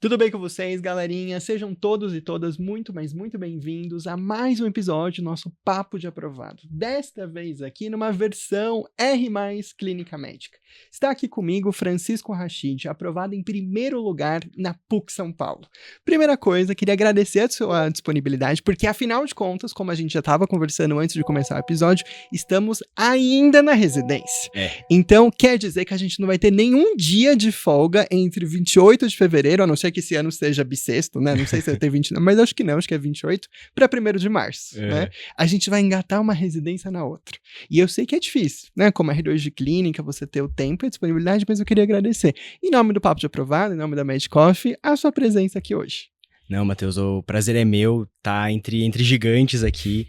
Tudo bem com vocês, galerinha? Sejam todos e todas muito, mas muito bem-vindos a mais um episódio do nosso Papo de Aprovado. Desta vez aqui numa versão R+, Clínica Médica. Está aqui comigo Francisco Rachid, aprovado em primeiro lugar na PUC São Paulo. Primeira coisa, queria agradecer a sua disponibilidade, porque afinal de contas, como a gente já estava conversando antes de começar o episódio, estamos ainda na residência. Então, quer dizer que a gente não vai ter nenhum dia de folga entre 28 de fevereiro, a não ser que esse ano seja bissexto, né? Não sei se vai ter 29, mas acho que não, acho que é 28, para 1º de março, né? A gente vai engatar uma residência na outra. E eu sei que é difícil, né? Como R2 de clínica, você ter o tempo e a disponibilidade, mas eu queria agradecer. Em nome do Papo de Aprovado, em nome da MedCoffee, a sua presença aqui hoje. Não, Matheus, o prazer é meu, tá entre gigantes aqui.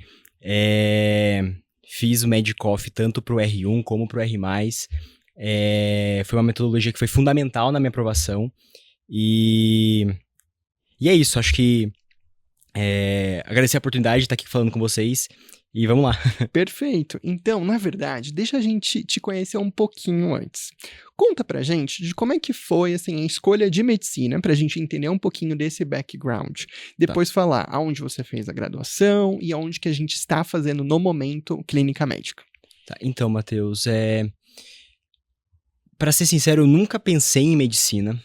Fiz o MedCoffee tanto pro R1 como pro R+. Foi uma metodologia que foi fundamental na minha aprovação. E é isso, acho que agradecer a oportunidade de estar aqui falando com vocês e vamos lá. Perfeito. Então, na verdade, deixa a gente te conhecer um pouquinho antes. Conta pra gente de como é que foi assim, a escolha de medicina, pra gente entender um pouquinho desse background. Depois falar aonde você fez a graduação e aonde que a gente está fazendo no momento clínica médica. Tá, então, Matheus, para ser sincero, eu nunca pensei em medicina.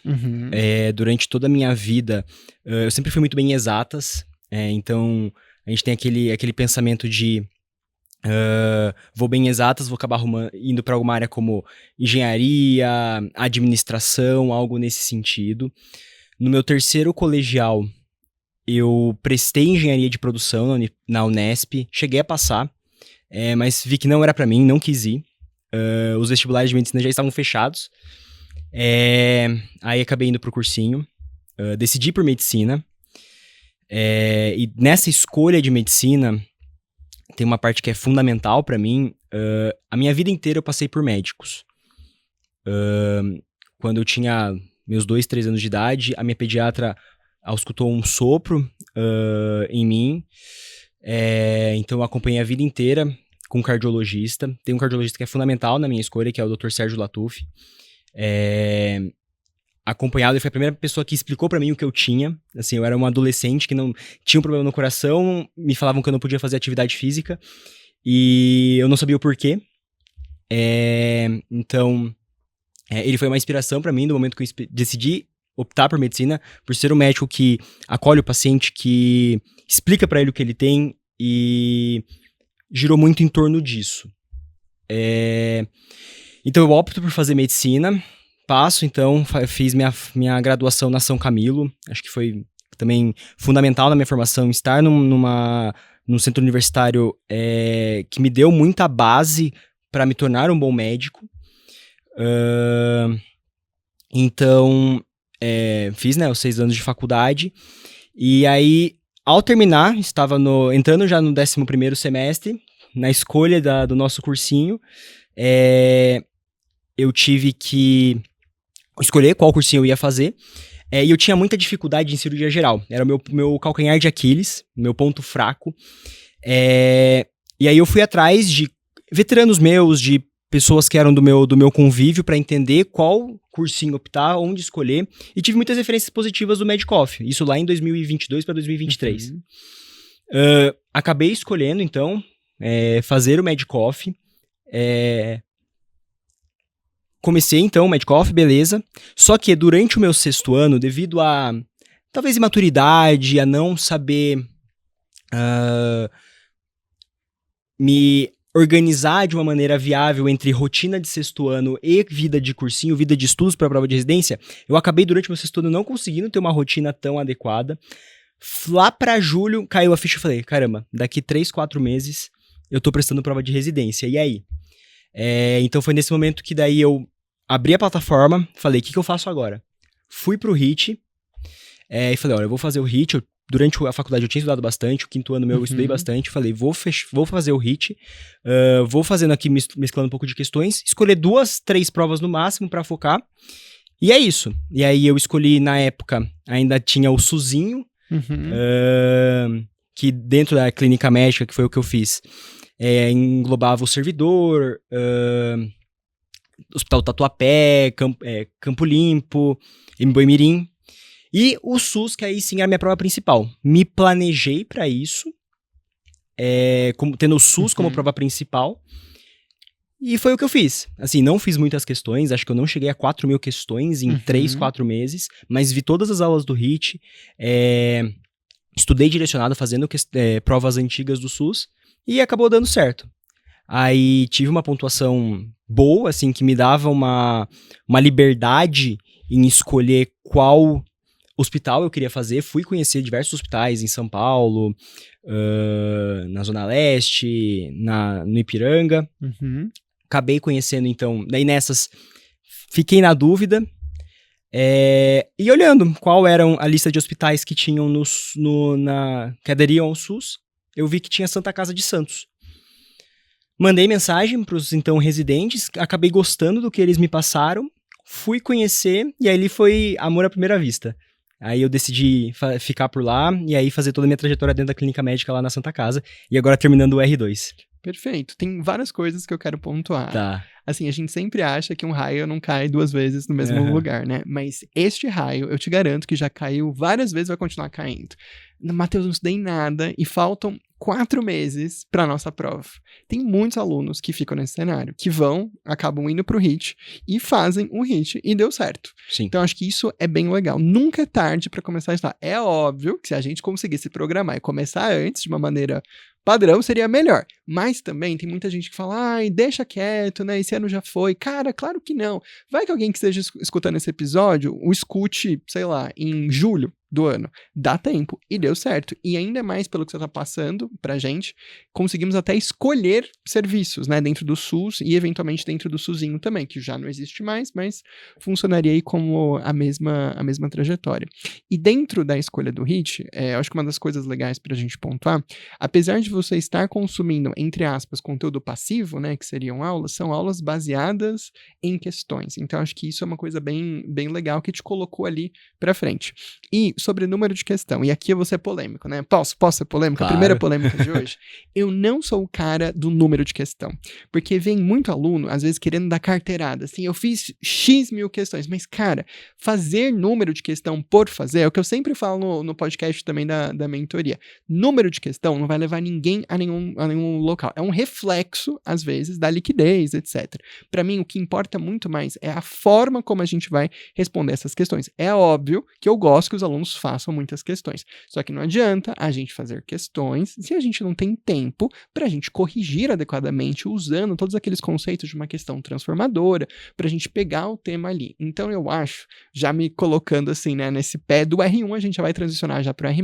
Durante toda a minha vida, eu sempre fui muito bem em exatas. Então, a gente tem aquele pensamento de vou bem em exatas, vou acabar indo para alguma área como engenharia, administração, algo nesse sentido. No meu 3º colegial, eu prestei engenharia de produção na Unesp, cheguei a passar, mas vi que não era para mim, não quis ir. Os vestibulares de medicina já estavam fechados. Aí acabei indo pro cursinho. Decidi por medicina. E nessa escolha de medicina, tem uma parte que é fundamental pra mim. A minha vida inteira eu passei por médicos. Quando eu tinha meus 2, 3 anos de idade, a minha pediatra auscultou um sopro em mim. Então eu acompanhei a vida inteira com um cardiologista. Tem um cardiologista que é fundamental na minha escolha, que é o Dr. Sérgio Latuf. Acompanhado, ele foi a primeira pessoa que explicou pra mim o que eu tinha. Assim, eu era um adolescente que não tinha um problema no coração, me falavam que eu não podia fazer atividade física, e eu não sabia o porquê. Então, ele foi uma inspiração pra mim no momento que eu decidi optar por medicina, por ser um médico que acolhe o paciente, que explica pra ele o que ele tem, e girou muito em torno disso. Então eu opto por fazer medicina, fiz minha graduação na São Camilo, acho que foi também fundamental na minha formação, estar num centro universitário que me deu muita base para me tornar um bom médico. Então, fiz os 6 anos de faculdade, e aí, ao terminar, estava entrando já no 11º semestre, na escolha do nosso cursinho, eu tive que escolher qual cursinho eu ia fazer, e eu tinha muita dificuldade em cirurgia geral, era o meu calcanhar de Aquiles, meu ponto fraco, e aí eu fui atrás de veteranos meus, de pessoas que eram do meu convívio, para entender qual cursinho optar, onde escolher, e tive muitas referências positivas do MedCoffee, isso lá em 2022 para 2023. Acabei escolhendo, então, fazer o MedCoffee. Comecei, então, o MedCoffee, beleza. Só que durante o meu 6º ano, devido a, talvez, imaturidade, a não saber me organizar de uma maneira viável entre rotina de 6º ano e vida de cursinho, vida de estudos para a prova de residência, eu acabei durante o meu 6º ano não conseguindo ter uma rotina tão adequada. Lá para julho, caiu a ficha e falei, caramba, daqui 3, 4 meses eu tô prestando prova de residência, e aí? Então foi nesse momento que daí eu abri a plataforma, falei, o que eu faço agora? Fui pro HIT, e falei, olha, eu vou fazer o HIT, durante a faculdade eu tinha estudado bastante, o 5º ano meu eu estudei bastante, falei, vou fazer o HIT, vou fazendo aqui, mesclando um pouco de questões, escolher 2, 3 provas no máximo pra focar, e é isso. E aí eu escolhi, na época, ainda tinha o SUSinho, que dentro da clínica médica, que foi o que eu fiz, englobava o servidor, Hospital Tatuapé, Campo Limpo, Boimirim, e o SUS, que aí sim era a minha prova principal. Me planejei para isso, tendo o SUS como prova principal, e foi o que eu fiz. Assim, não fiz muitas questões, acho que eu não cheguei a 4.000 questões em 3, 4 meses, mas vi todas as aulas do HIT, estudei direcionado, fazendo provas antigas do SUS, e acabou dando certo. Aí tive uma pontuação boa, assim, que me dava uma liberdade em escolher qual hospital eu queria fazer. Fui conhecer diversos hospitais em São Paulo, na Zona Leste, no Ipiranga. Acabei conhecendo, então, daí nessas fiquei na dúvida, e olhando qual eram a lista de hospitais que tinham que aderiam ao SUS, eu vi que tinha Santa Casa de Santos. Mandei mensagem para os, então, residentes, acabei gostando do que eles me passaram, fui conhecer, e aí foi amor à primeira vista. Aí eu decidi ficar por lá, e aí fazer toda a minha trajetória dentro da clínica médica lá na Santa Casa, e agora terminando o R2. Perfeito. Tem várias coisas que eu quero pontuar. Tá. Assim, a gente sempre acha que um raio não cai 2 vezes no mesmo lugar, né? Mas este raio, eu te garanto que já caiu várias vezes e vai continuar caindo. Matheus, não estudei nada e faltam 4 meses para nossa prova. Tem muitos alunos que ficam nesse cenário, que acabam indo pro HIT e fazem o HIT e deu certo. Sim. Então, acho que isso é bem legal. Nunca é tarde para começar a estudar. É óbvio que se a gente conseguir se programar e começar antes, de uma maneira padrão, seria melhor. Mas também tem muita gente que fala, deixa quieto, né? Esse ano já foi. Cara, claro que não. Vai que alguém que esteja escutando esse episódio, o escute, sei lá, em julho do ano. Dá tempo. E deu certo. E ainda mais pelo que você tá passando pra gente, conseguimos até escolher serviços, né? Dentro do SUS e eventualmente dentro do SUSinho também, que já não existe mais, mas funcionaria aí como a mesma trajetória. E dentro da escolha do HIT, eu acho que uma das coisas legais pra gente pontuar, apesar de você estar consumindo, entre aspas, conteúdo passivo, né? Que seriam aulas, são aulas baseadas em questões. Então, acho que isso é uma coisa bem, bem legal que te colocou ali pra frente. E sobre número de questão, e aqui eu vou ser polêmico, né? Posso ser polêmico? Claro. A primeira polêmica de hoje. Eu não sou o cara do número de questão, porque vem muito aluno, às vezes, querendo dar carteirada, assim, eu fiz X mil questões, mas, cara, fazer número de questão por fazer, é o que eu sempre falo no podcast também da mentoria. Número de questão não vai levar ninguém a nenhum local. É um reflexo, às vezes, da liquidez, etc. Para mim, o que importa muito mais é a forma como a gente vai responder essas questões. É óbvio que eu gosto que os alunos façam muitas questões. Só que não adianta a gente fazer questões se a gente não tem tempo para a gente corrigir adequadamente usando todos aqueles conceitos de uma questão transformadora para a gente pegar o tema ali. Então eu acho, já me colocando assim, né, nesse pé do R1, a gente já vai transicionar já para o R+.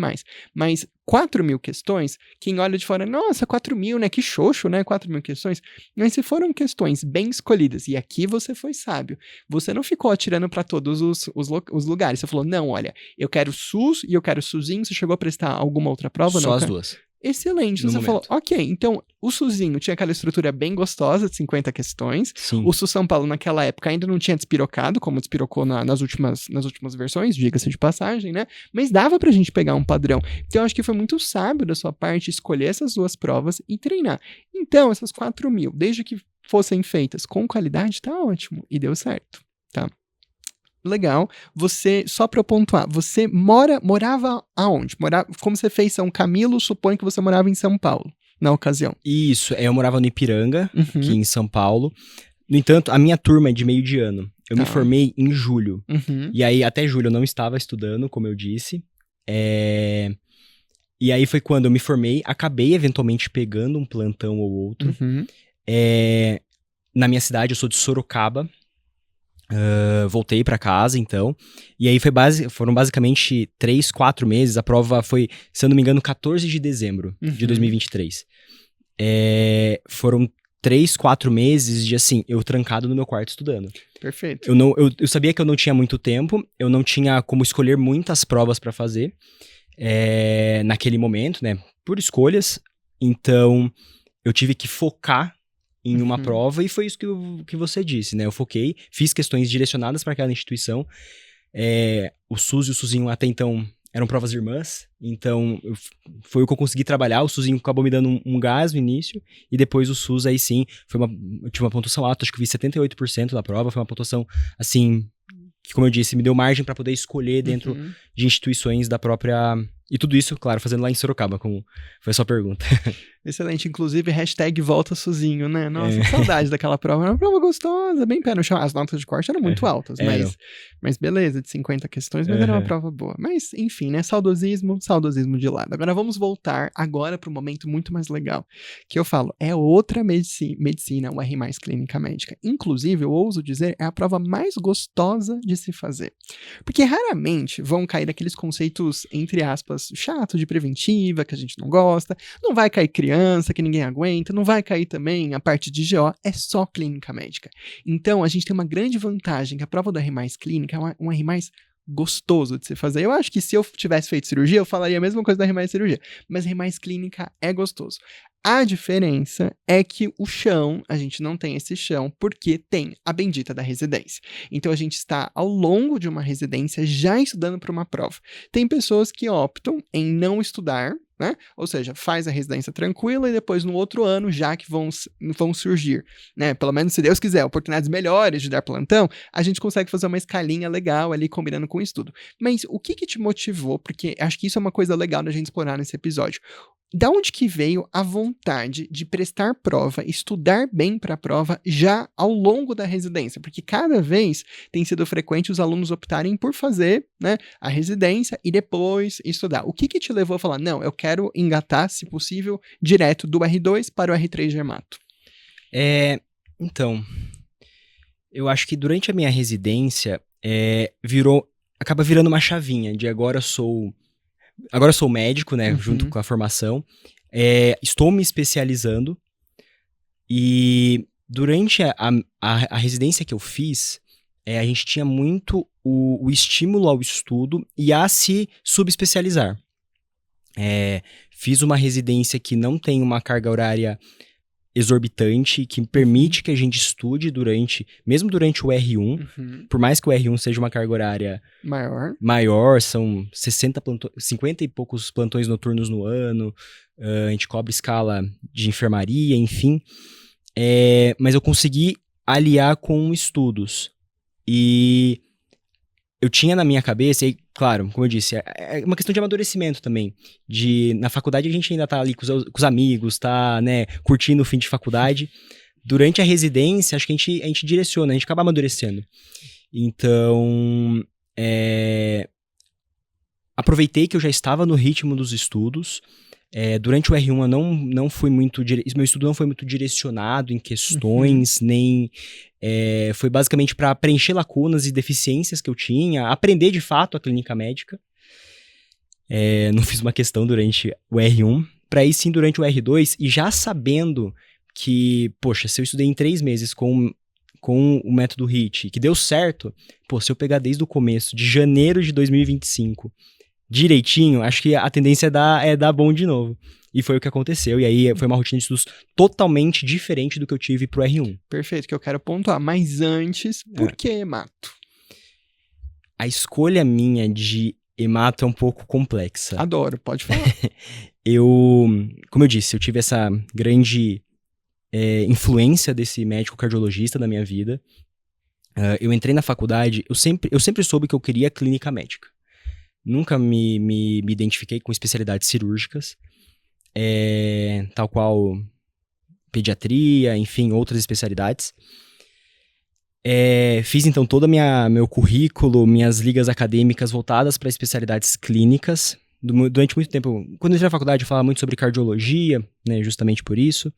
Mas 4.000 questões, quem olha de fora, nossa, 4.000, né, que xoxo, né, 4.000 questões. Mas se foram questões bem escolhidas, e aqui você foi sábio, você não ficou atirando para todos os lugares, você falou, não, olha, eu quero SUS e eu quero SUSinho, você chegou a prestar alguma outra prova? Só não, as cara? duas. Excelente. No Você momento. falou, ok, então o SUSinho tinha aquela estrutura bem gostosa de 50 questões. Sim. O SUS São Paulo naquela época ainda não tinha despirocado, como despirocou nas últimas versões, diga-se de passagem, né? Mas dava pra gente pegar um padrão. Então eu acho que foi muito sábio da sua parte escolher essas duas provas e treinar. Então essas 4.000, desde que fossem feitas com qualidade, tá ótimo. E deu certo, tá? Legal. Você, só pra eu pontuar, você morava aonde? Como você fez São Camilo, suponho que você morava em São Paulo, na ocasião. Isso, eu morava no Ipiranga, aqui em São Paulo. No entanto, a minha turma é de meio de ano. Eu me formei em julho. E aí, até julho, eu não estava estudando, como eu disse. E aí foi quando eu me formei, acabei eventualmente pegando um plantão ou outro. Na minha cidade, eu sou de Sorocaba. Voltei pra casa, então. E aí foram basicamente 3, 4 meses. A prova foi, se eu não me engano, 14 de dezembro de 2023. Foram 3, 4 meses de, assim, eu trancado no meu quarto estudando. Perfeito. Eu sabia que eu não tinha muito tempo, eu não tinha como escolher muitas provas pra fazer naquele momento, né? Por escolhas. Então, eu tive que focar em uma prova, e foi isso que você disse, né? Eu foquei, fiz questões direcionadas para aquela instituição. O SUS e o SUSinho até então eram provas irmãs, então foi o que eu consegui trabalhar. O SUSinho acabou me dando um gás no início, e depois o SUS aí sim, eu tive uma pontuação alta, acho que eu vi 78% da prova, foi uma pontuação, assim, que, como eu disse, me deu margem para poder escolher dentro de instituições da própria... E tudo isso, claro, fazendo lá em Sorocaba, como foi a sua pergunta. Excelente. Inclusive, hashtag volta Suzinho, né? Nossa, que saudade daquela prova. Era uma prova gostosa, bem pé no chão. As notas de corte eram muito altas, mas beleza, de 50 questões, mas era uma prova boa. Mas, enfim, né? Saudosismo de lado. Agora vamos voltar agora para um momento muito mais legal, que eu falo, é outra medicina, o R+, Clínica Médica. Inclusive, eu ouso dizer, é a prova mais gostosa de se fazer. Porque raramente vão cair aqueles conceitos, entre aspas, chato de preventiva, que a gente não gosta, não vai cair criança, que ninguém aguenta, não vai cair também a parte de GO, é só clínica médica. Então, a gente tem uma grande vantagem, que a prova do R+, clínica é um R+, gostoso de se fazer. Eu acho que se eu tivesse feito cirurgia, eu falaria a mesma coisa da R+ cirurgia, mas R+ clínica é gostoso. A diferença é que o chão, a gente não tem esse chão, porque tem a bendita da residência. Então, a gente está ao longo de uma residência já estudando para uma prova. Tem pessoas que optam em não estudar, né? Ou seja, faz a residência tranquila e depois no outro ano, já que vão surgir, né? Pelo menos se Deus quiser, oportunidades melhores de dar plantão, a gente consegue fazer uma escalinha legal ali combinando com o estudo. Mas o que te motivou? Porque acho que isso é uma coisa legal da gente explorar nesse episódio. Da onde que veio a vontade de prestar prova, estudar bem para a prova já ao longo da residência? Porque cada vez tem sido frequente os alunos optarem por fazer, né, a residência e depois estudar. O que te levou a falar, não, eu quero engatar, se possível, direto do R2 para o R3 de hemato? Então, eu acho que durante a minha residência, acaba virando uma chavinha de agora eu sou médico, né, junto com a formação, estou me especializando, e durante a residência que eu fiz, a gente tinha muito o estímulo ao estudo e a se subespecializar. Fiz uma residência que não tem uma carga horária exorbitante, que permite que a gente estude mesmo durante o R1, por mais que o R1 seja uma carga horária maior, são 50 e poucos plantões noturnos no ano, a gente cobre escala de enfermaria, enfim, mas eu consegui aliar com estudos, e eu tinha na minha cabeça, e claro, como eu disse, é uma questão de amadurecimento também, na faculdade a gente ainda tá ali com os amigos, tá, né, curtindo o fim de faculdade. Durante a residência, acho que a gente direciona, a gente acaba amadurecendo. Então, aproveitei que eu já estava no ritmo dos estudos. Durante o R1 eu não fui muito, meu estudo não foi muito direcionado em questões, nem... foi basicamente para preencher lacunas e deficiências que eu tinha, aprender de fato a clínica médica. Não fiz uma questão durante o R1, para ir sim durante o R2, e já sabendo que, poxa, se eu estudei em 3 meses com o método HIT, que deu certo, se eu pegar desde o começo, de janeiro de 2025, direitinho, acho que a tendência é dar bom de novo. E foi o que aconteceu, e aí foi uma rotina de estudos totalmente diferente do que eu tive pro R1. Perfeito, que eu quero pontuar. Mas antes, por que hemato? A escolha minha de hemato é um pouco complexa. Adoro, pode falar. Como eu disse, eu tive essa grande influência desse médico cardiologista na minha vida. Eu entrei na faculdade, eu sempre soube que eu queria clínica médica. Nunca me identifiquei com especialidades cirúrgicas. Tal qual pediatria, enfim, outras especialidades. Fiz então todo meu currículo, minhas ligas acadêmicas voltadas para especialidades clínicas. Durante muito tempo, quando eu entrei na faculdade, eu falava muito sobre cardiologia, né, justamente por isso.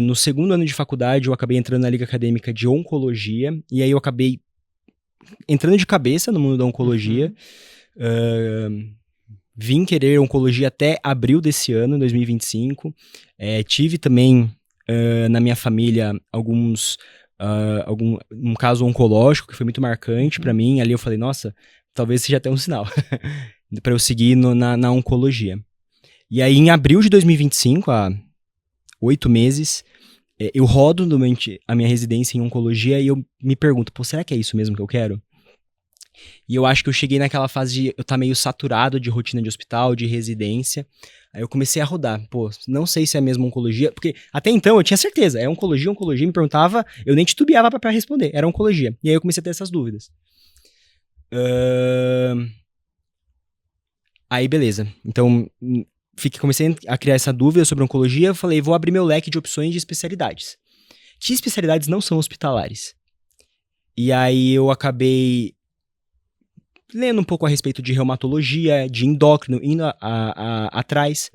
No segundo ano de faculdade, eu acabei entrando na liga acadêmica de oncologia, e aí eu acabei entrando de cabeça no mundo da oncologia. Vim querer oncologia até abril desse ano, 2025. Tive também na minha família um caso oncológico que foi muito marcante para mim. Ali eu falei, nossa, talvez seja até um sinal para eu seguir na oncologia. E aí em abril de 2025, há 8 meses, eu rodo durante a minha residência em oncologia e eu me pergunto, será que é isso mesmo que eu quero? E eu acho que eu cheguei naquela fase de eu estar meio saturado de rotina de hospital, de residência. Aí eu comecei a rodar. Pô, não sei se é mesmo oncologia, porque até então eu tinha certeza, é oncologia, me perguntava, eu nem titubeava pra responder, era oncologia. E aí eu comecei a ter essas dúvidas. Aí beleza, então comecei a criar essa dúvida sobre oncologia, eu falei, vou abrir meu leque de opções de especialidades. Que especialidades não são hospitalares? E aí eu acabei lendo um pouco a respeito de reumatologia, de endócrino, indo atrás.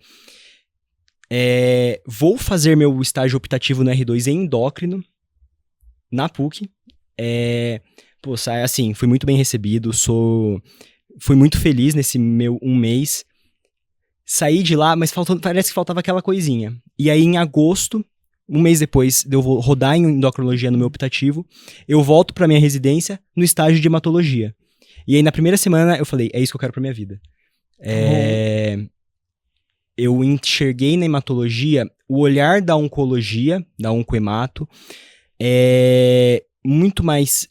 Vou fazer meu estágio optativo no R2 em endócrino, na PUC. Assim, fui muito bem recebido, fui muito feliz nesse meu 1 mês. Saí de lá, mas parece que faltava aquela coisinha. E aí, em agosto, 1 mês depois de eu rodar em endocrinologia no meu optativo, eu volto pra minha residência no estágio de hematologia. E aí, na primeira semana, eu falei, é isso que eu quero pra minha vida. Eu enxerguei na hematologia o olhar da oncologia, da oncohemato, muito mais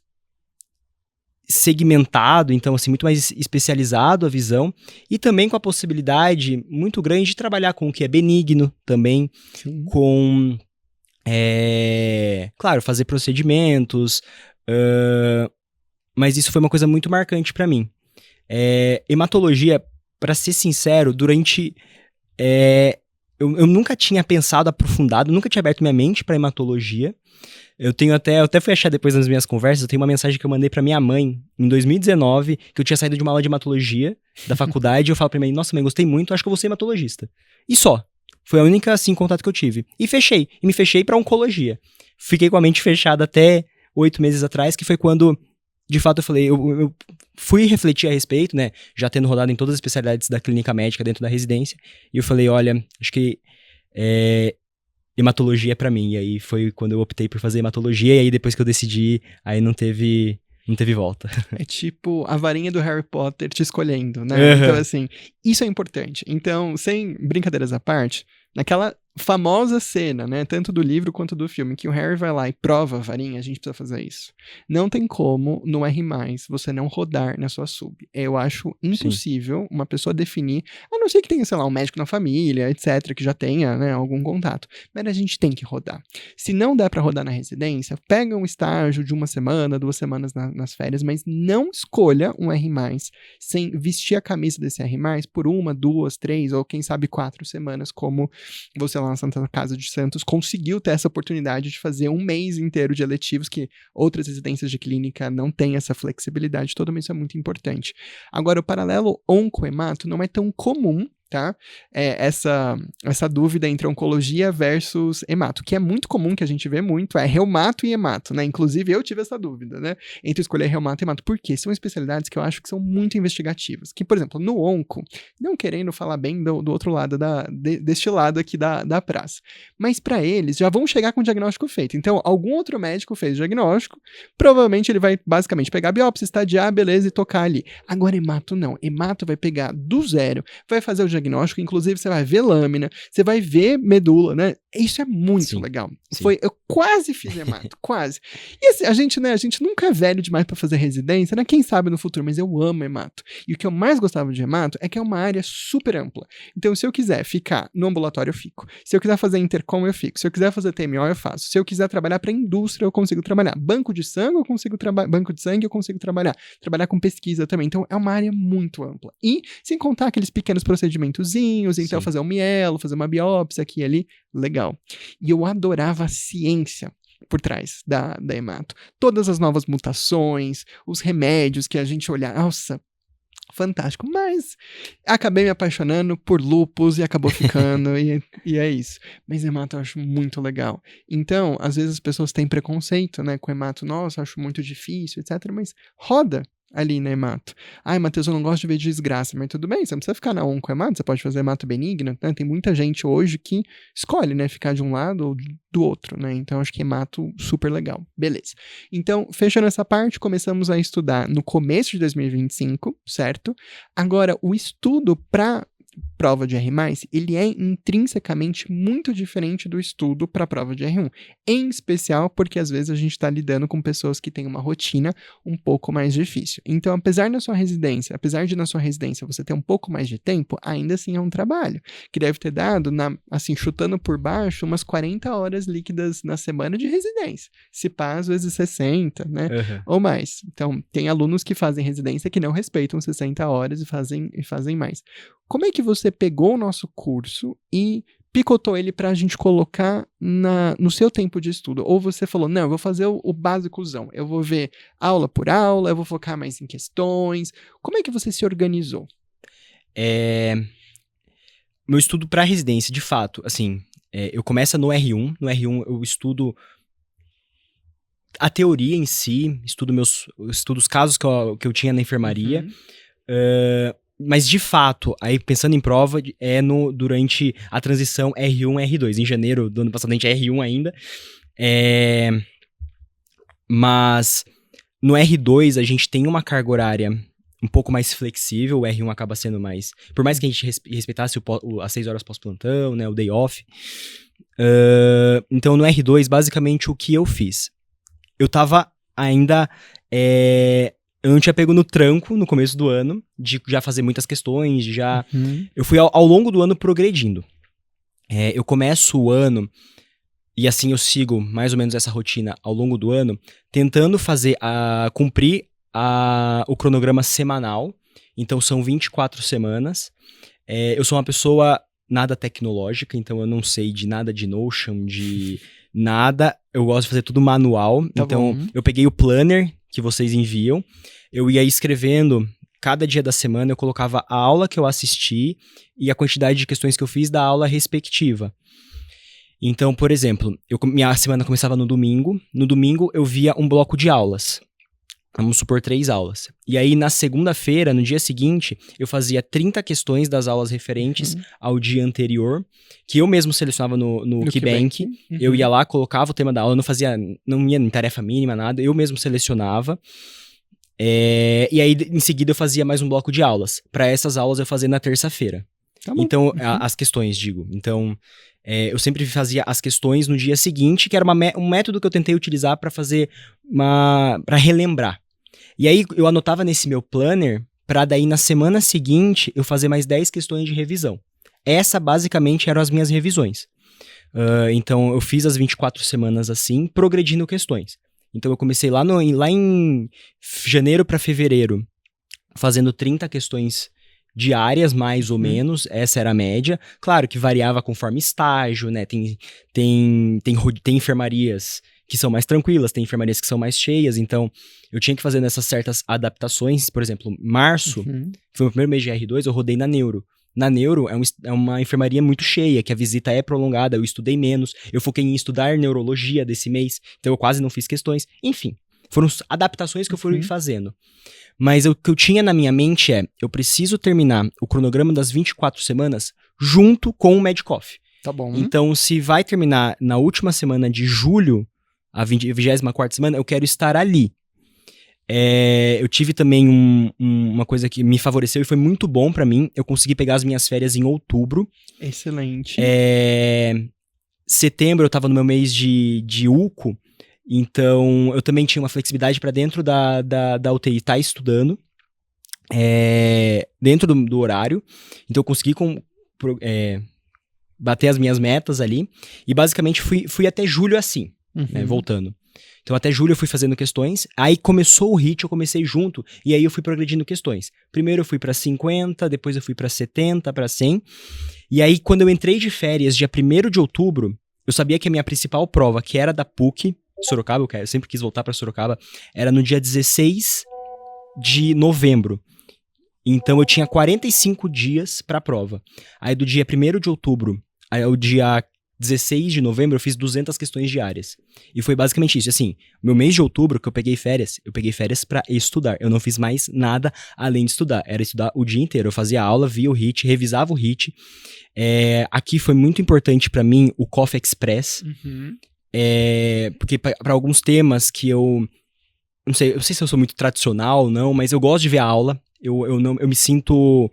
segmentado, então, assim, muito mais especializado a visão, e também com a possibilidade muito grande de trabalhar com o que é benigno também, Sim. com, claro, fazer procedimentos, mas isso foi uma coisa muito marcante pra mim. Hematologia, pra ser sincero, durante... eu nunca tinha pensado aprofundado, nunca tinha aberto minha mente pra hematologia. Eu até fui achar depois nas minhas conversas, eu tenho uma mensagem que eu mandei pra minha mãe em 2019, que eu tinha saído de uma aula de hematologia da faculdade, e eu falo pra minha mãe, nossa mãe, gostei muito, acho que eu vou ser hematologista. E só. Foi a única, assim, contato que eu tive. E me fechei pra oncologia. Fiquei com a mente fechada até 8 meses atrás, que foi quando, de fato, eu falei, eu fui refletir a respeito, né, já tendo rodado em todas as especialidades da clínica médica dentro da residência, e eu falei, olha, acho que hematologia é pra mim. E aí foi quando eu optei por fazer hematologia, e aí depois que eu decidi, aí não teve volta. É tipo a varinha do Harry Potter te escolhendo, né? Então, assim, isso é importante. Então, sem brincadeiras à parte, naquela famosa cena, né, tanto do livro quanto do filme, que o Harry vai lá e prova a varinha, a gente precisa fazer isso. Não tem como, no R+, você não rodar na sua sub. Eu acho impossível uma pessoa definir, a não ser que tenha, sei lá, um médico na família, etc., que já tenha, né, algum contato. Mas a gente tem que rodar. Se não der pra rodar na residência, pega um estágio de 1 semana, 2 semanas nas férias, mas não escolha um R+, sem vestir a camisa desse R+, por 1, 2, 3 ou quem sabe 4 semanas, como você lá na Santa Casa de Santos conseguiu ter essa oportunidade de fazer 1 mês inteiro de eletivos, que outras residências de clínica não têm essa flexibilidade toda, mas isso é muito importante. Agora, o paralelo oncohemato não é tão comum, tá? Essa dúvida entre oncologia versus hemato, que é muito comum, que a gente vê muito, é reumato e hemato, né? Inclusive, eu tive essa dúvida, né? Entre escolher reumato e hemato. Por quê? São especialidades que eu acho que são muito investigativas. Que, por exemplo, no onco, não querendo falar bem do outro lado, deste lado aqui da praça, mas para eles, já vão chegar com o diagnóstico feito. Então, algum outro médico fez o diagnóstico, provavelmente ele vai, basicamente, pegar a biópsia, estadiar, beleza, e tocar ali. Agora, hemato não. Hemato vai pegar do zero, vai fazer o diagnóstico, inclusive você vai ver lâmina, você vai ver medula, né? Isso é muito legal. Sim. Eu quase fiz hemato, quase. E assim, a gente nunca é velho demais pra fazer residência, né? Quem sabe no futuro, mas eu amo hemato. E o que eu mais gostava de hemato é que é uma área super ampla. Então, se eu quiser ficar no ambulatório, eu fico. Se eu quiser fazer intercom, eu fico. Se eu quiser fazer TMO, eu faço. Se eu quiser trabalhar pra indústria, eu consigo trabalhar. Banco de sangue, eu consigo trabalhar. Banco de sangue, eu consigo trabalhar. Trabalhar com pesquisa também. Então, é uma área muito ampla. E, sem contar aqueles pequenos procedimentozinhos, então fazer um mielo, fazer uma biópsia aqui e ali, legal. E eu adorava a ciência por trás da hemato. Todas as novas mutações, os remédios que a gente olhar, nossa, fantástico, mas acabei me apaixonando por lúpus e acabou ficando, e é isso. Mas hemato eu acho muito legal. Então, às vezes as pessoas têm preconceito, né, com hemato, nossa, eu acho muito difícil, etc, mas roda ali na hemato. Ai, Matheus, eu não gosto de ver desgraça, mas tudo bem, você não precisa ficar na oncohemato, você pode fazer hemato benigno, né? Tem muita gente hoje que escolhe, né, ficar de um lado ou do outro, né? Então, acho que hemato super legal. Beleza. Então, fechando essa parte, começamos a estudar no começo de 2025, certo? Agora, o estudo para prova de R+, ele é intrinsecamente muito diferente do estudo para a prova de R1. Em especial porque às vezes a gente está lidando com pessoas que têm uma rotina um pouco mais difícil. Então, apesar de na sua residência você ter um pouco mais de tempo, ainda assim é um trabalho, que deve ter dado, assim, chutando por baixo, umas 40 horas líquidas na semana de residência. Se pá, às vezes 60, né? Ou mais. Então, tem alunos que fazem residência que não respeitam 60 horas e fazem mais. Como é que você pegou o nosso curso e picotou ele pra gente colocar no seu tempo de estudo? Ou você falou, não, eu vou fazer o básicozão, eu vou ver aula por aula, eu vou focar mais em questões. Como é que você se organizou? Meu estudo pra residência, de fato, assim, eu começo no R1. No R1 eu estudo a teoria em si, estudo os casos que eu tinha na enfermaria. Mas, de fato, aí pensando em prova, durante a transição R1 e R2. Em janeiro do ano passado, a gente é R1 ainda. Mas no R2 a gente tem uma carga horária um pouco mais flexível. O R1 acaba sendo mais... Por mais que a gente respeitasse as 6 horas pós-plantão, né, o day off. Então, no R2, basicamente, o que eu fiz? Eu tava ainda... Eu não tinha pego no tranco no começo do ano, de já fazer muitas questões, Eu fui ao longo do ano progredindo. Eu começo o ano, e assim eu sigo mais ou menos essa rotina ao longo do ano, tentando cumprir o cronograma semanal. Então são 24 semanas. Eu sou uma pessoa nada tecnológica, então eu não sei de nada de Notion, de nada. Eu gosto de fazer tudo manual. Então eu peguei o planner que vocês enviam, eu ia escrevendo, cada dia da semana eu colocava a aula que eu assisti e a quantidade de questões que eu fiz da aula respectiva. Então, por exemplo, minha semana começava no domingo eu via um bloco de aulas, vamos supor 3 aulas. E aí na segunda-feira, no dia seguinte, eu fazia 30 questões das aulas referentes ao dia anterior, que eu mesmo selecionava no KeyBank. Eu ia lá, colocava o tema da aula, não ia em tarefa mínima, nada, eu mesmo selecionava. E aí, em seguida, eu fazia mais um bloco de aulas. Para essas aulas, eu fazia na terça-feira. Tá bom. Então, as questões, digo. Então, eu sempre fazia as questões no dia seguinte, que era um método que eu tentei utilizar para fazer para relembrar. E aí, eu anotava nesse meu planner, para daí, na semana seguinte, eu fazer mais 10 questões de revisão. Essa, basicamente, eram as minhas revisões. Então, eu fiz as 24 semanas assim, progredindo questões. Então, eu comecei lá em janeiro para fevereiro, fazendo 30 questões diárias, mais ou menos. Essa era a média. Claro que variava conforme estágio, né? Tem enfermarias que são mais tranquilas, tem enfermarias que são mais cheias. Então, eu tinha que fazer nessas certas adaptações. Por exemplo, março, que foi o primeiro mês de R2, eu rodei na Neuro. Na Neuro é uma enfermaria muito cheia, que a visita é prolongada, eu estudei menos, eu foquei em estudar neurologia desse mês, então eu quase não fiz questões. Enfim, foram adaptações que eu fui fazendo. Mas o que eu tinha na minha mente eu preciso terminar o cronograma das 24 semanas junto com o Medcoff. Tá bom. Então, se vai terminar na última semana de julho, a 24ª semana, eu quero estar ali. Eu tive também uma coisa que me favoreceu e foi muito bom pra mim. Eu consegui pegar as minhas férias em outubro. Excelente. Setembro eu tava no meu mês de UCO, então eu também tinha uma flexibilidade pra dentro da UTI estar estudando, dentro do horário. Então eu consegui bater as minhas metas ali. E basicamente fui até julho assim, né, voltando. Então, até julho eu fui fazendo questões, aí começou o HIT, eu comecei junto, e aí eu fui progredindo questões. Primeiro eu fui pra 50, depois eu fui pra 70, pra 100, e aí quando eu entrei de férias, dia 1º de outubro, eu sabia que a minha principal prova, que era da PUC, Sorocaba, eu sempre quis voltar pra Sorocaba, era no dia 16 de novembro. Então, eu tinha 45 dias pra prova. Aí, do dia 1º de outubro ao dia 16 de novembro, eu fiz 200 questões diárias. E foi basicamente isso. Assim, meu mês de outubro, que eu peguei férias pra estudar. Eu não fiz mais nada além de estudar. Era estudar o dia inteiro. Eu fazia aula, via o HIT, revisava o HIT. Aqui foi muito importante pra mim o Coffee Express. Porque pra alguns temas que eu não sei se eu sou muito tradicional ou não, mas eu gosto de ver a aula. Eu me sinto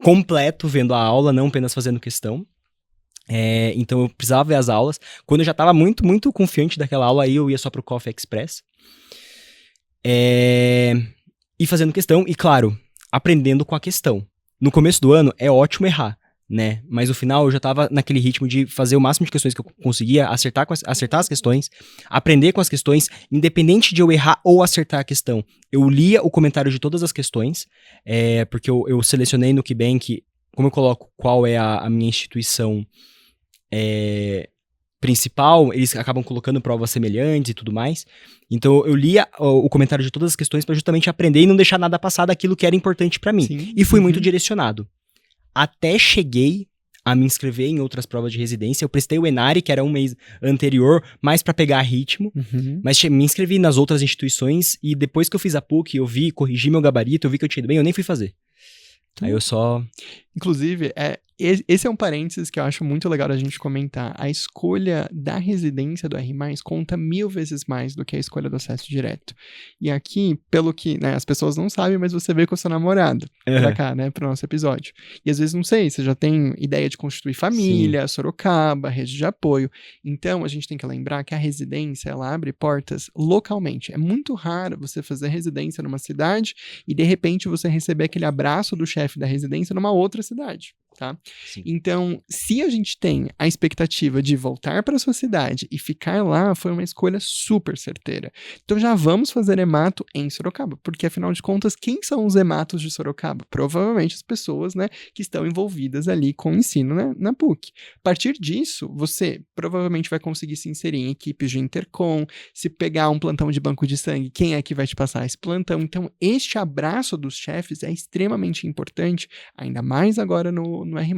completo vendo a aula, não apenas fazendo questão. Então eu precisava ver as aulas. Quando eu já estava muito, muito confiante daquela aula, aí eu ia só pro Coffee Express. E fazendo questão, e claro, aprendendo com a questão. No começo do ano é ótimo errar, né? Mas no final eu já tava naquele ritmo de fazer o máximo de questões que eu conseguia, acertar as questões, aprender com as questões, independente de eu errar ou acertar a questão. Eu lia o comentário de todas as questões, porque eu selecionei no KeyBank, como eu coloco qual é a minha instituição principal, eles acabam colocando provas semelhantes e tudo mais. Então eu lia o comentário de todas as questões para justamente aprender e não deixar nada passar daquilo que era importante para mim. Sim. E fui muito direcionado. Até cheguei a me inscrever em outras provas de residência. Eu prestei o ENARE, que era um mês anterior, mais para pegar ritmo. Mas me inscrevi nas outras instituições e depois que eu fiz a PUC, eu vi, corrigi meu gabarito, eu vi que eu tinha ido bem, eu nem fui fazer. Aí eu só... Inclusive, esse é um parênteses que eu acho muito legal a gente comentar. A escolha da residência do R+, conta 1000 vezes mais do que a escolha do acesso direto. E aqui, pelo que, né, as pessoas não sabem, mas você veio com a sua namorada pra cá, né, pro nosso episódio. E às vezes, não sei, você já tem ideia de constituir família, Sorocaba, rede de apoio. Então, a gente tem que lembrar que a residência, ela abre portas localmente. É muito raro você fazer residência numa cidade e, de repente, você receber aquele abraço do chefe da residência numa outra cidade. Tá? Então, se a gente tem a expectativa de voltar para sua cidade e ficar lá, foi uma escolha super certeira. Então, já vamos fazer hemato em Sorocaba, porque afinal de contas, quem são os hematos de Sorocaba? Provavelmente as pessoas, né, que estão envolvidas ali com o ensino, né, na PUC. A partir disso, você provavelmente vai conseguir se inserir em equipes de intercom, se pegar um plantão de banco de sangue, quem é que vai te passar esse plantão? Então, este abraço dos chefes é extremamente importante, ainda mais agora no R+.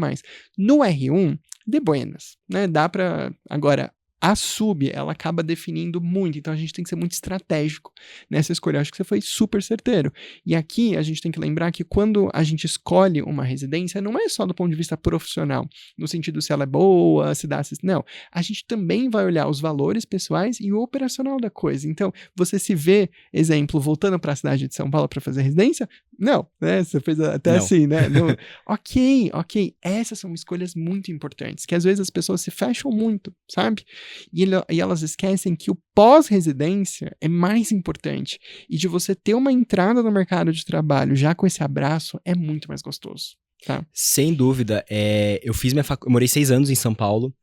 No R1, de buenas, né? Dá pra... Agora, a sub, ela acaba definindo muito, então a gente tem que ser muito estratégico nessa escolha. Eu acho que você foi super certeiro. E aqui a gente tem que lembrar que quando a gente escolhe uma residência, não é só do ponto de vista profissional, no sentido se ela é boa, se dá assistência. Não, a gente também vai olhar os valores pessoais e o operacional da coisa. Então, você se vê, exemplo, voltando para a cidade de São Paulo para fazer residência? Não, né? Você fez até Não. assim, né? Não. Ok. Essas são escolhas muito importantes, que às vezes as pessoas se fecham muito, sabe? E elas esquecem que o pós-residência é mais importante. E de você ter uma entrada no mercado de trabalho já com esse abraço é muito mais gostoso. Tá? Sem dúvida. Eu fiz eu morei 6 anos em São Paulo.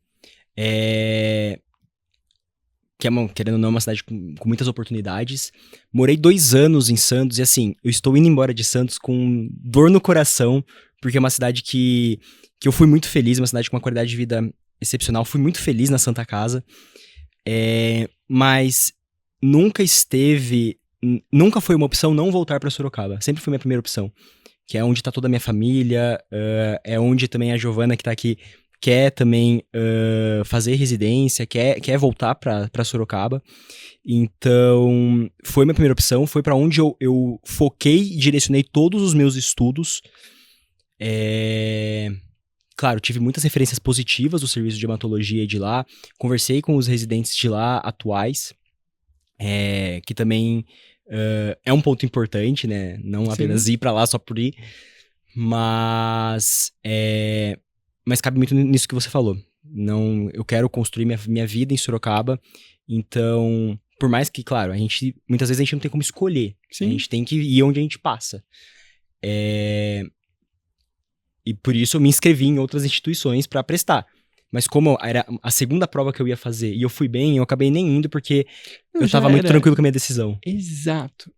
Que é, querendo ou não, uma cidade com muitas oportunidades. Morei 2 anos em Santos e, assim, eu estou indo embora de Santos com dor no coração, porque é uma cidade que eu fui muito feliz, uma cidade com uma qualidade de vida excepcional. Fui muito feliz na Santa Casa, mas nunca foi uma opção não voltar para Sorocaba. Sempre foi minha primeira opção, que é onde está toda a minha família, é onde também a Giovana, que está aqui, quer também fazer residência, quer voltar para Sorocaba. Então, foi minha primeira opção, foi para onde eu foquei e direcionei todos os meus estudos. Claro, tive muitas referências positivas do serviço de hematologia de lá, conversei com os residentes de lá atuais, que também é um ponto importante, né? Não apenas ir para lá só por ir, mas cabe muito nisso que você falou. Não, eu quero construir minha vida em Sorocaba, então, por mais que, claro, muitas vezes a gente não tem como escolher, a gente tem que ir onde a gente passa. E por isso eu me inscrevi em outras instituições para prestar. Mas como era a segunda prova que eu ia fazer e eu fui bem, eu acabei nem indo porque eu tava muito tranquilo com a minha decisão. Exato.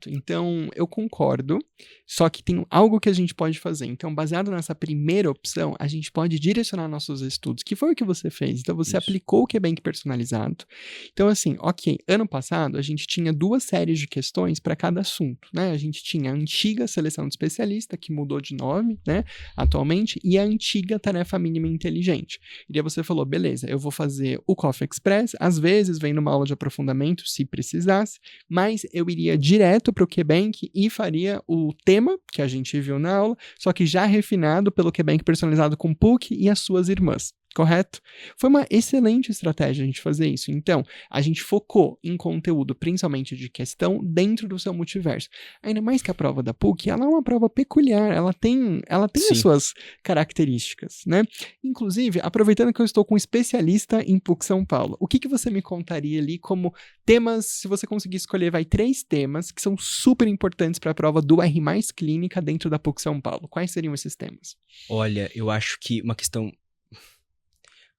Então, eu concordo, só que tem algo que a gente pode fazer. Então, baseado nessa primeira opção, a gente pode direcionar nossos estudos, que foi o que você fez. Então, você aplicou o QBank personalizado. Então, assim, ok, ano passado a gente tinha 2 séries de questões para cada assunto, né? A gente tinha a antiga seleção de especialista, que mudou de nome, né, atualmente, e a antiga tarefa mínima inteligente. E aí você falou, beleza, eu vou fazer o Coffee Express, às vezes vem numa aula de aprofundamento, se precisasse, mas eu iria direto para o QBank e faria o tema que a gente viu na aula, só que já refinado pelo QBank personalizado com PUC e as suas irmãs. correto? Foi uma excelente estratégia a gente fazer isso. Então, a gente focou em conteúdo, principalmente de questão, dentro do seu multiverso. Ainda mais que a prova da PUC, ela é uma prova peculiar, ela tem as suas características, né? Inclusive, aproveitando que eu estou com um especialista em PUC São Paulo, o que você me contaria ali como temas, se você conseguir escolher, 3 temas que são super importantes para a prova do R+ Clínica dentro da PUC São Paulo. Quais seriam esses temas? Olha, eu acho que uma questão...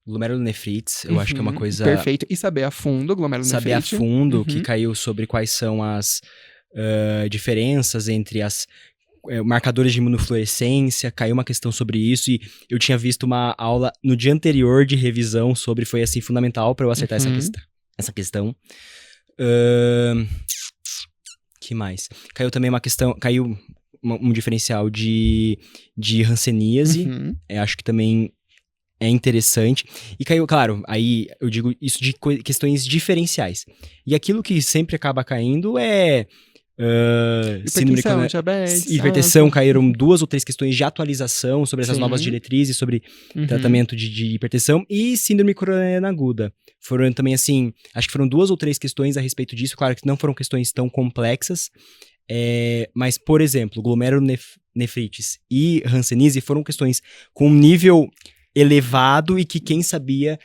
Glomerulonefrites, eu acho que é uma coisa... Perfeito. E saber a fundo, glomerulonefrite. Saber a fundo, que caiu sobre quais são as diferenças entre as marcadores de imunofluorescência, caiu uma questão sobre isso, e eu tinha visto uma aula no dia anterior de revisão sobre, foi assim, fundamental para eu acertar essa questão. Que mais? Caiu também uma questão, caiu um diferencial de hanseníase, acho que também é interessante. E caiu, claro, aí eu digo isso de questões diferenciais. E aquilo que sempre acaba caindo é... hipertensão, diabetes, hipertensão, caíram 2 ou 3 questões de atualização sobre essas novas diretrizes, sobre tratamento de hipertensão, e síndrome coronariana aguda. Foram também, assim, acho que foram 2 ou 3 questões a respeito disso, claro que não foram questões tão complexas, mas, por exemplo, glomerulonefrites e hanseníase foram questões com um nível elevado e que quem sabia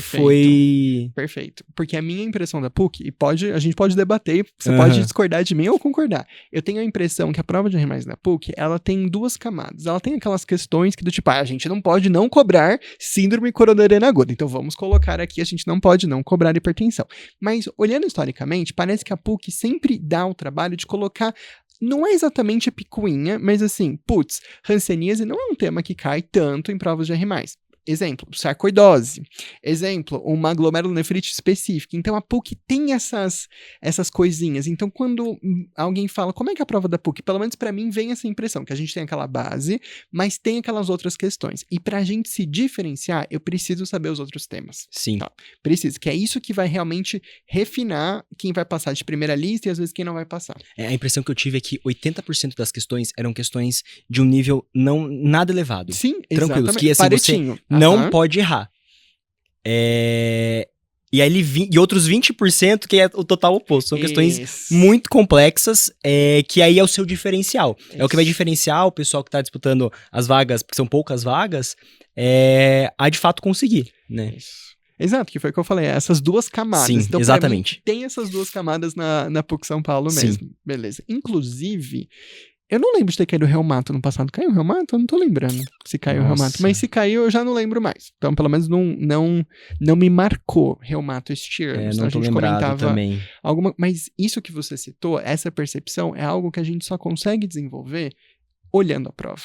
foi... Perfeito. Porque a minha impressão da PUC, e a gente pode debater, você pode discordar de mim ou concordar. Eu tenho a impressão que a prova de R+ da PUC, ela tem 2 camadas. Ela tem aquelas questões que do tipo, a gente não pode não cobrar síndrome coronariana aguda. Então vamos colocar aqui, a gente não pode não cobrar hipertensão. Mas, olhando historicamente, parece que a PUC sempre dá o trabalho de colocar... Não é exatamente a picuinha, mas assim, hanseníase não é um tema que cai tanto em provas de R+. Exemplo, sarcoidose. Exemplo, uma glomerulonefrite específica. Então, a PUC tem essas coisinhas. Então, quando alguém fala, como é que é a prova da PUC? Pelo menos para mim vem essa impressão, que a gente tem aquela base, mas tem aquelas outras questões. E pra gente se diferenciar, eu preciso saber os outros temas. Sim. Tá? Preciso, que é isso que vai realmente refinar quem vai passar de primeira lista e às vezes quem não vai passar. A impressão que eu tive é que 80% das questões eram questões de um nível nada elevado. Sim, tranquilos, exatamente. que assim, Paretinho. Você não pode errar. E aí e outros 20% que é o total oposto. São questões muito complexas, que aí é o seu diferencial. É o que vai diferenciar o pessoal que tá disputando as vagas, porque são poucas vagas, a de fato conseguir, né? Exato, que foi o que eu falei, essas 2 camadas. Sim, então, exatamente. Pra mim, tem essas 2 camadas na PUC São Paulo Sim. mesmo. Beleza. Inclusive, eu não lembro de ter caído o reumato no passado. Caiu o reumato? Eu não tô lembrando se caiu o reumato. Mas se caiu, eu já não lembro mais. Então, pelo menos não me marcou reumato este ano. Não tô lembrado também. Mas isso que você citou, essa percepção, é algo que a gente só consegue desenvolver olhando a prova.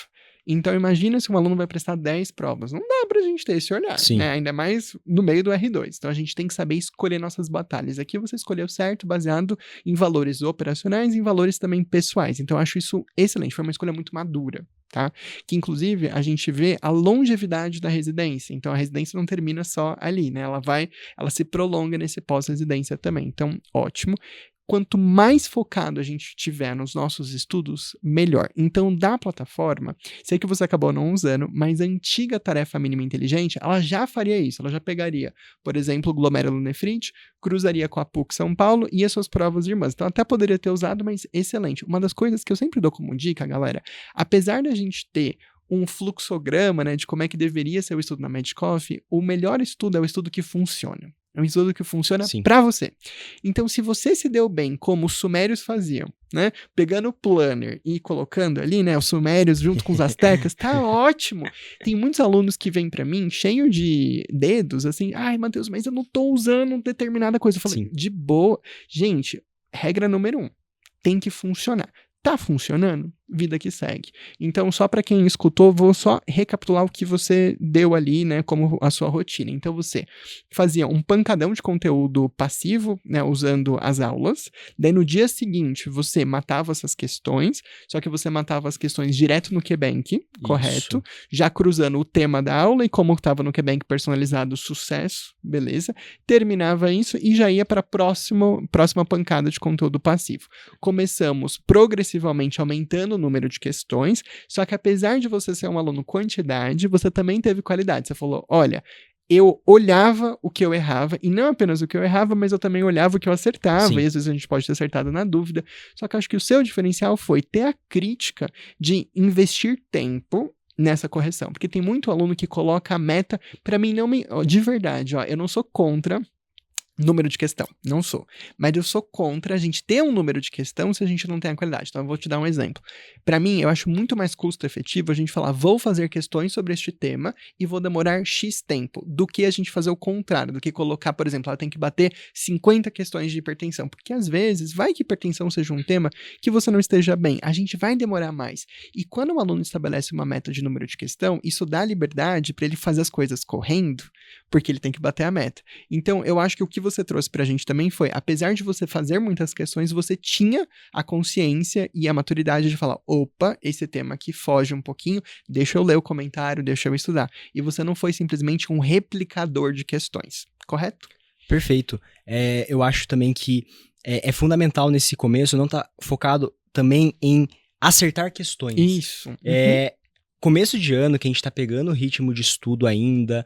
Então, imagina se um aluno vai prestar 10 provas. Não dá pra gente ter esse olhar, né? Ainda mais no meio do R2. Então, a gente tem que saber escolher nossas batalhas. Aqui você escolheu certo, baseado em valores operacionais e em valores também pessoais. Então, eu acho isso excelente. Foi uma escolha muito madura, tá? Que, inclusive, a gente vê a longevidade da residência. Então, a residência não termina só ali, né? Ela se prolonga nesse pós-residência também. Então, ótimo. Quanto mais focado a gente tiver nos nossos estudos, melhor. Então, da plataforma, sei que você acabou não usando, mas a antiga tarefa mínima inteligente, ela já faria isso. Ela já pegaria, por exemplo, o glomerulonefrite, cruzaria com a PUC São Paulo e as suas provas de irmãs. Então, até poderia ter usado, mas excelente. Uma das coisas que eu sempre dou como dica, galera, apesar da gente ter um fluxograma, né, de como é que deveria ser o estudo na Medcoff, o melhor estudo é o estudo que funciona. É um estudo que funciona pra você. Então, se você se deu bem, como os sumérios faziam, né? Pegando o planner e colocando ali, né? Os sumérios junto com os astecas, tá ótimo. Tem muitos alunos que vêm pra mim cheio de dedos, assim, ai, Matheus, mas eu não tô usando determinada coisa. Eu falei, de boa. Gente, regra número 1, tem que funcionar. Tá funcionando? Vida que segue. Então, só para quem escutou, vou só recapitular o que você deu ali, né, como a sua rotina. Então, você fazia um pancadão de conteúdo passivo, né, usando as aulas. Daí, no dia seguinte, você matava essas questões, só que você matava as questões direto no QBank, correto? Já cruzando o tema da aula e como estava no QBank personalizado, sucesso, beleza? Terminava isso e já ia para a próxima pancada de conteúdo passivo. Começamos progressivamente progressivamente aumentando o número de questões, só que apesar de você ser um aluno quantidade, você também teve qualidade. Você falou, olha, eu olhava o que eu errava, e não apenas o que eu errava, mas eu também olhava o que eu acertava, Sim. e às vezes a gente pode ter acertado na dúvida. Só que eu acho que o seu diferencial foi ter a crítica de investir tempo nessa correção, porque tem muito aluno que coloca a meta, pra mim não me... De verdade, ó, eu não sou contra número de questão, não sou. Mas eu sou contra a gente ter um número de questão se a gente não tem a qualidade. Então eu vou te dar um exemplo. Para mim, eu acho muito mais custo efetivo a gente falar, vou fazer questões sobre este tema e vou demorar X tempo, do que a gente fazer o contrário, do que colocar, por exemplo, ela tem que bater 50 questões de hipertensão, porque às vezes, vai que hipertensão seja um tema que você não esteja bem, a gente vai demorar mais. E quando o aluno estabelece uma meta de número de questão, isso dá liberdade para ele fazer as coisas correndo, porque ele tem que bater a meta. Então, eu acho que o que você trouxe pra gente também foi, apesar de você fazer muitas questões, você tinha a consciência e a maturidade de falar, opa, esse tema aqui foge um pouquinho, deixa eu ler o comentário, deixa eu estudar. E você não foi simplesmente um replicador de questões, correto? Perfeito. Eu acho também que é fundamental nesse começo não estar focado também em acertar questões. Isso. Começo de ano, que a gente tá pegando o ritmo de estudo ainda,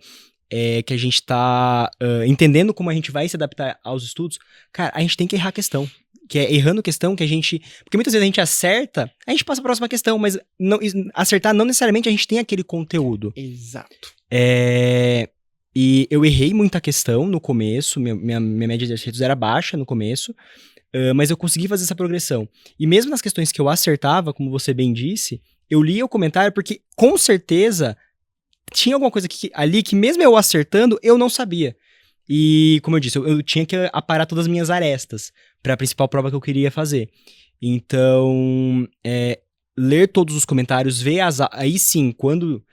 que a gente tá entendendo como a gente vai se adaptar aos estudos, cara, a gente tem que errar a questão. Que é errando questão que a gente... Porque muitas vezes a gente acerta, a gente passa a próxima questão, mas acertar não necessariamente a gente tem aquele conteúdo. Exato. E eu errei muita questão no começo, minha média de acertos era baixa no começo, mas eu consegui fazer essa progressão. E mesmo nas questões que eu acertava, como você bem disse, eu lia o comentário porque, com certeza, tinha alguma coisa ali que mesmo eu acertando, eu não sabia. E, como eu disse, eu tinha que aparar todas as minhas arestas para a principal prova que eu queria fazer. Então, ler todos os comentários, ver aí sim, quando...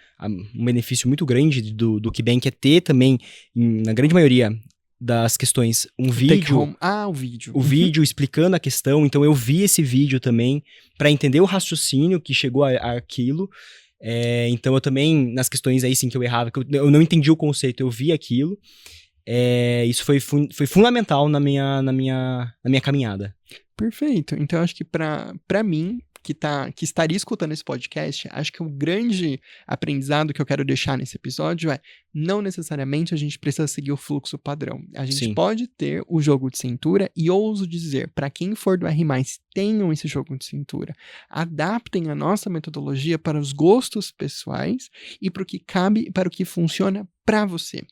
Um benefício muito grande do KeyBank é ter também, na grande maioria das questões, um vídeo. O vídeo. O vídeo explicando a questão. Então eu vi esse vídeo também para entender o raciocínio que chegou àquilo. Então eu também, nas questões aí sim que eu errava, que eu não entendi o conceito, eu vi aquilo. Isso foi fundamental na minha caminhada. Perfeito. Então, eu acho que pra mim, que estaria escutando esse podcast, acho que o grande aprendizado que eu quero deixar nesse episódio não necessariamente a gente precisa seguir o fluxo padrão. A gente Sim. pode ter o jogo de cintura e ouso dizer, para quem for do R+, tenham esse jogo de cintura. Adaptem a nossa metodologia para os gostos pessoais e para o que cabe, para o que funciona para você.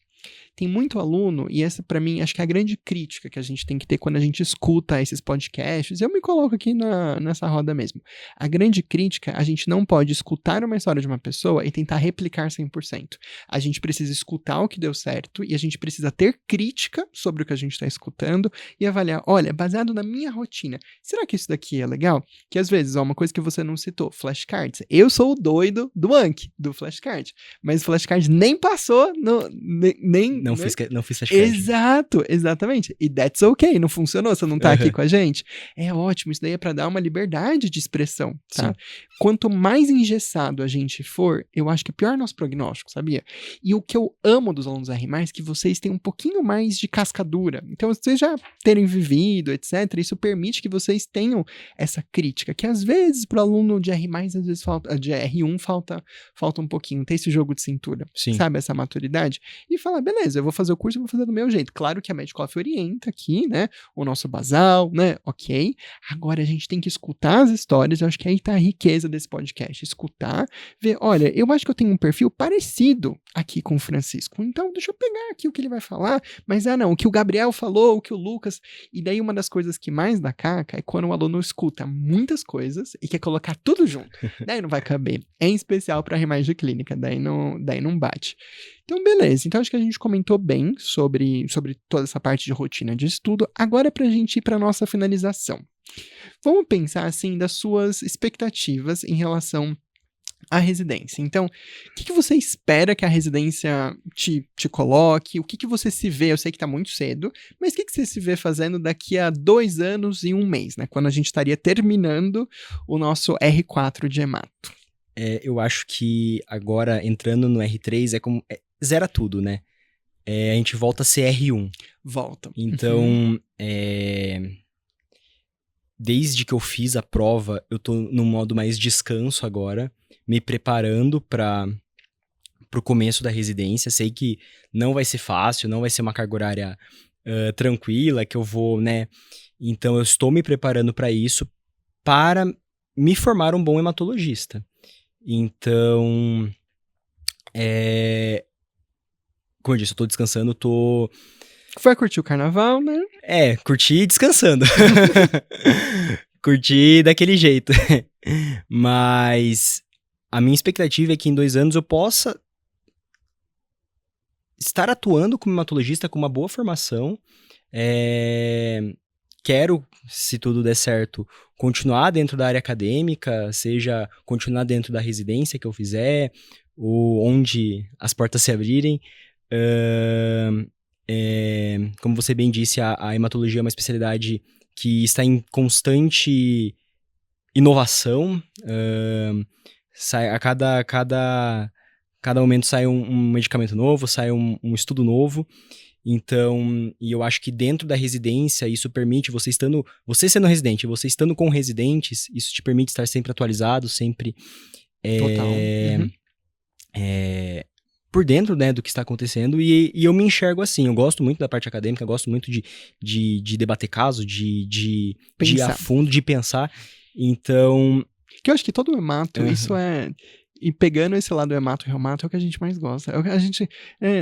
Tem muito aluno, e essa pra mim acho que é a grande crítica que a gente tem que ter quando a gente escuta esses podcasts, eu me coloco aqui nessa roda mesmo. A grande crítica, a gente não pode escutar uma história de uma pessoa e tentar replicar 100%. A gente precisa escutar o que deu certo e a gente precisa ter crítica sobre o que a gente está escutando e avaliar, olha, baseado na minha rotina, será que isso daqui é legal? Que às vezes, uma coisa que você não citou, flashcards. Eu sou o doido do Anki, do flashcard, mas o flashcard nem passou, Não fiz flashcard. Exato, exatamente. E that's okay, não funcionou, você não tá aqui com a gente. É ótimo, isso daí é pra dar uma liberdade de expressão, tá? Sim. Quanto mais engessado a gente for, eu acho que é pior nosso prognóstico, sabia? E o que eu amo dos alunos R+, é que vocês têm um pouquinho mais de cascadura. Então, vocês já terem vivido, etc., isso permite que vocês tenham essa crítica, que às vezes pro aluno de R+, às vezes falta, de R1 falta um pouquinho, ter esse jogo de cintura, Sim. sabe? Essa maturidade. E falar, beleza, eu vou fazer o curso, eu vou fazer do meu jeito. Claro que a Medcoff orienta aqui, né? O nosso basal, né? Ok. Agora a gente tem que escutar as histórias, eu acho que aí tá a riqueza desse podcast. Escutar, ver, olha, eu acho que eu tenho um perfil parecido aqui com o Francisco. Então, deixa eu pegar aqui o que ele vai falar. Mas, não, o que o Gabriel falou, o que o Lucas... E daí uma das coisas que mais dá caca é quando o aluno escuta muitas coisas e quer colocar tudo junto. Daí não vai caber. Em especial para R+ de clínica, daí não bate. Então, beleza. Então, acho que a gente comentou bem sobre toda essa parte de rotina de estudo. Agora, para a gente ir para nossa finalização. Vamos pensar, assim, das suas expectativas em relação à residência. Então, o que você espera que a residência te coloque? O que você se vê? Eu sei que está muito cedo, mas o que você se vê fazendo daqui a 2 anos e 1 mês, né? Quando a gente estaria terminando o nosso R4 de hemato. Eu acho que agora, entrando no R3, zera tudo, né? A gente volta a ser R1. Volta. Então, desde que eu fiz a prova, eu tô num modo mais descanso agora, me preparando para o começo da residência. Sei que não vai ser fácil, não vai ser uma carga horária tranquila, que eu vou, né? Então, eu estou me preparando para isso, para me formar um bom hematologista. Então, como eu disse, eu tô descansando, Vai curtir o carnaval, né? Curti descansando. Curti daquele jeito. Mas a minha expectativa é que em 2 anos eu possa estar atuando como hematologista com uma boa formação. Quero, se tudo der certo, continuar dentro da área acadêmica, seja continuar dentro da residência que eu fizer, ou onde as portas se abrirem. Como você bem disse, a hematologia é uma especialidade que está em constante inovação. A cada momento sai um medicamento novo, sai um estudo novo. Então, e eu acho que dentro da residência, isso permite, você sendo residente, você estando com residentes, isso te permite estar sempre atualizado, sempre Total. por dentro, né, do que está acontecendo, e eu me enxergo assim. Eu gosto muito da parte acadêmica, gosto muito de debater casos, de ir a fundo, de pensar. Então... Que eu acho que todo hemato, isso é... E pegando esse lado hemato-reumato é o que a gente mais gosta. A gente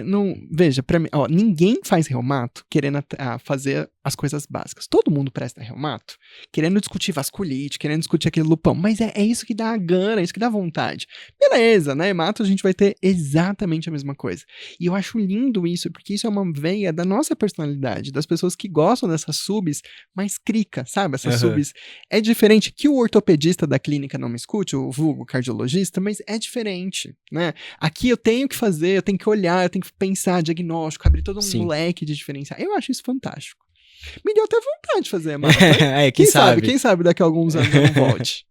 não... Veja, pra mim, ninguém faz reumato querendo fazer as coisas básicas. Todo mundo presta reumato querendo discutir vasculite, querendo discutir aquele lupão. Mas é isso que dá a gana, é isso que dá vontade. Beleza, né? Hemato a gente vai ter exatamente a mesma coisa. E eu acho lindo isso, porque isso é uma veia da nossa personalidade, das pessoas que gostam dessas subs mais crica, sabe? Essas subs. É diferente que o ortopedista da clínica não me escute, o vulgo cardiologista, mas é diferente, né? Aqui eu tenho que fazer, eu tenho que olhar, eu tenho que pensar, diagnóstico, abrir todo um leque de diferenciar. Eu acho isso fantástico. Me deu até vontade de fazer hemato. Quem sabe daqui a alguns anos eu não volte.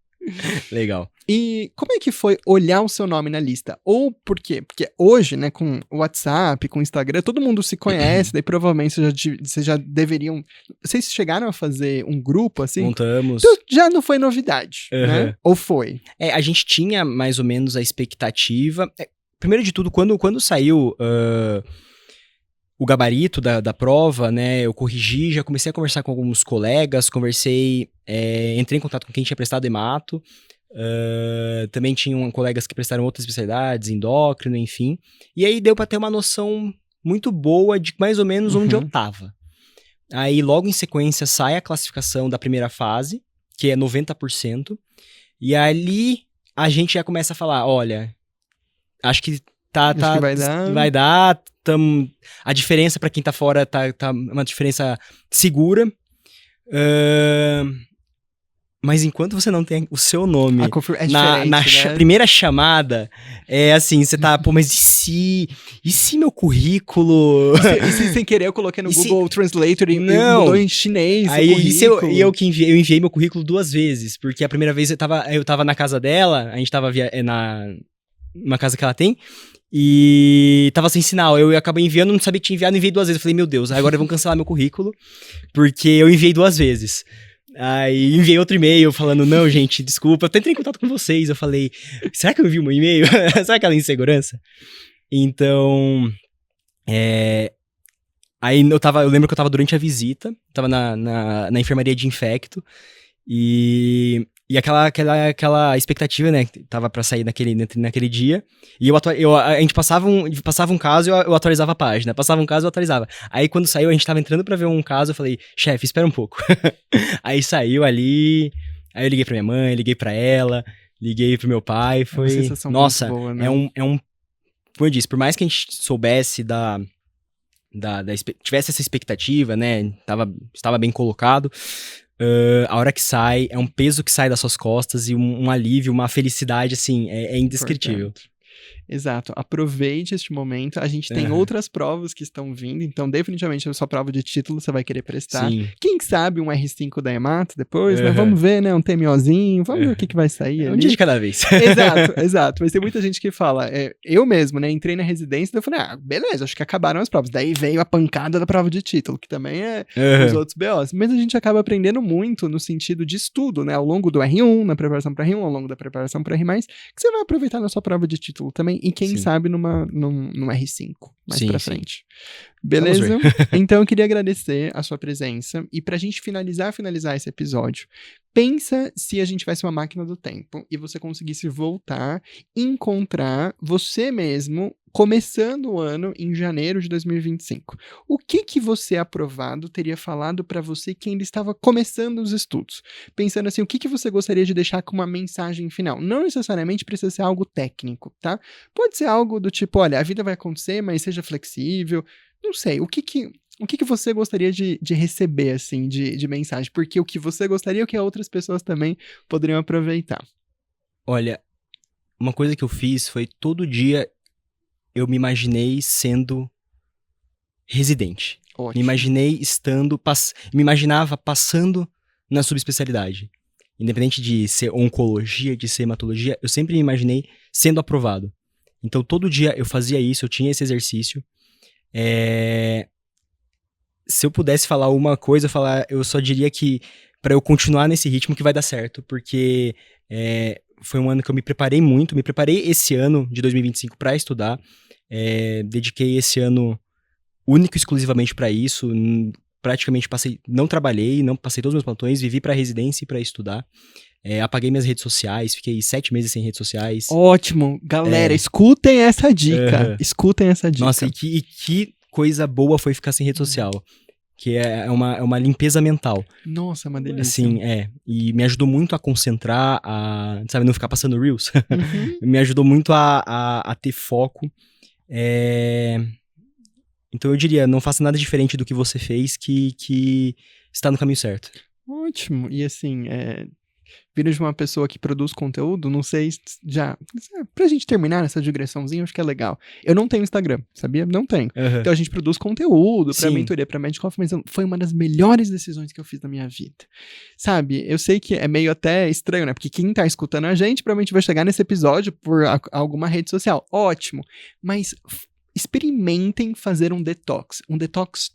Legal. E como é que foi olhar o seu nome na lista? Ou por quê? Porque hoje, né, com o WhatsApp, com o Instagram, todo mundo se conhece, daí provavelmente vocês já deveriam... Vocês chegaram a fazer um grupo, assim? Montamos. Então, já não foi novidade, né? Ou foi? A gente tinha mais ou menos a expectativa... Primeiro de tudo, quando saiu... o gabarito da prova, né, eu corrigi, já comecei a conversar com alguns colegas, entrei em contato com quem tinha prestado hemato, também tinham colegas que prestaram outras especialidades, endócrino, enfim, e aí deu para ter uma noção muito boa de mais ou menos onde eu tava. Aí logo em sequência sai a classificação da primeira fase, que é 90%, e ali a gente já começa a falar, olha, acho que vai dar. A diferença para quem tá fora tá uma diferença segura. Mas enquanto você não tem o seu nome na primeira chamada, assim, você tá, mas e se meu currículo... E se sem querer eu coloquei no Google Translator e mudou em chinês eu enviei meu currículo 2 vezes, porque a primeira vez eu tava na casa dela, a gente tava numa casa que ela tem, e tava sem sinal, eu acabei enviando, não sabia que tinha enviado, enviei 2 vezes, eu falei, meu Deus, agora vão cancelar meu currículo, porque eu enviei 2 vezes. Aí enviei outro e-mail falando, não, gente, desculpa, eu até entrei em contato com vocês, eu falei, será que eu envio meu e-mail? Sabe aquela insegurança? Então, aí eu lembro que eu tava durante a visita, tava na enfermaria de infecto, e aquela expectativa, né, que tava pra sair naquele dia, e a gente passava um caso e eu atualizava a página, passava um caso e eu atualizava. Aí quando saiu, a gente tava entrando pra ver um caso, eu falei, chefe, espera um pouco. Aí saiu ali, aí eu liguei pra minha mãe, liguei pra ela, liguei pro meu pai, foi... uma sensação Nossa, muito boa, né? Como eu disse, por mais que a gente soubesse tivesse essa expectativa, né, estava bem colocado, a hora que sai, é um peso que sai das suas costas e um alívio, uma felicidade, assim, é indescritível. Portanto. Exato. Aproveite este momento. A gente tem outras provas que estão vindo, então definitivamente a sua prova de título você vai querer prestar. Sim. Quem sabe um R5 da EMAT depois, né? Vamos ver, né? Um TMOzinho, vamos ver o que vai sair ali. Um dia de cada vez. Exato. Mas tem muita gente que fala, eu mesmo, né? Entrei na residência, daí eu falei, beleza, acho que acabaram as provas. Daí veio a pancada da prova de título, que também é os outros BOs. Mas a gente acaba aprendendo muito no sentido de estudo, né? Ao longo do R1, na preparação para R1, ao longo da preparação para R+, que você vai aproveitar na sua prova de título também, e quem sabe num R5 mais pra frente. Beleza? Então eu queria agradecer a sua presença, e pra gente finalizar esse episódio, pensa se a gente tivesse uma máquina do tempo e você conseguisse voltar, encontrar você mesmo começando o ano em janeiro de 2025. O que você aprovado teria falado pra você que ainda estava começando os estudos? Pensando assim, o que você gostaria de deixar como uma mensagem final? Não necessariamente precisa ser algo técnico, tá? Pode ser algo do tipo, olha, a vida vai acontecer, mas seja flexível. Não sei, o que você gostaria de receber, assim, de mensagem? Porque o que você gostaria é o que outras pessoas também poderiam aproveitar. Olha, uma coisa que eu fiz foi todo dia eu me imaginei sendo residente. Ótimo. Me imaginei me imaginava passando na subespecialidade. Independente de ser oncologia, de ser hematologia, eu sempre me imaginei sendo aprovado. Então todo dia eu fazia isso, eu tinha esse exercício. Se eu pudesse falar uma coisa, eu só diria que para eu continuar nesse ritmo que vai dar certo, porque foi um ano que eu me preparei muito, me preparei esse ano de 2025 para estudar, dediquei esse ano único e exclusivamente para isso, praticamente não trabalhei, não passei todos os meus plantões, vivi para residência e para estudar. Apaguei minhas redes sociais, fiquei 7 meses sem redes sociais. Ótimo, galera, escutem essa dica, escutem essa dica. Nossa, e que coisa boa foi ficar sem rede social, que é uma limpeza mental. Nossa, uma delícia. Assim, e me ajudou muito a concentrar, sabe, não ficar passando Reels. Me ajudou muito a ter foco. Então eu diria, não faça nada diferente do que você fez, que está no caminho certo. Ótimo, e assim, vindo de uma pessoa que produz conteúdo, não sei, pra gente terminar essa digressãozinha, acho que é legal. Eu não tenho Instagram, sabia? Não tenho. Então a gente produz conteúdo pra mentoria, pra Medcoff, mas foi uma das melhores decisões que eu fiz na minha vida. Sabe? Eu sei que é meio até estranho, né? Porque quem tá escutando a gente provavelmente vai chegar nesse episódio por alguma rede social. Ótimo. Mas experimentem fazer um detox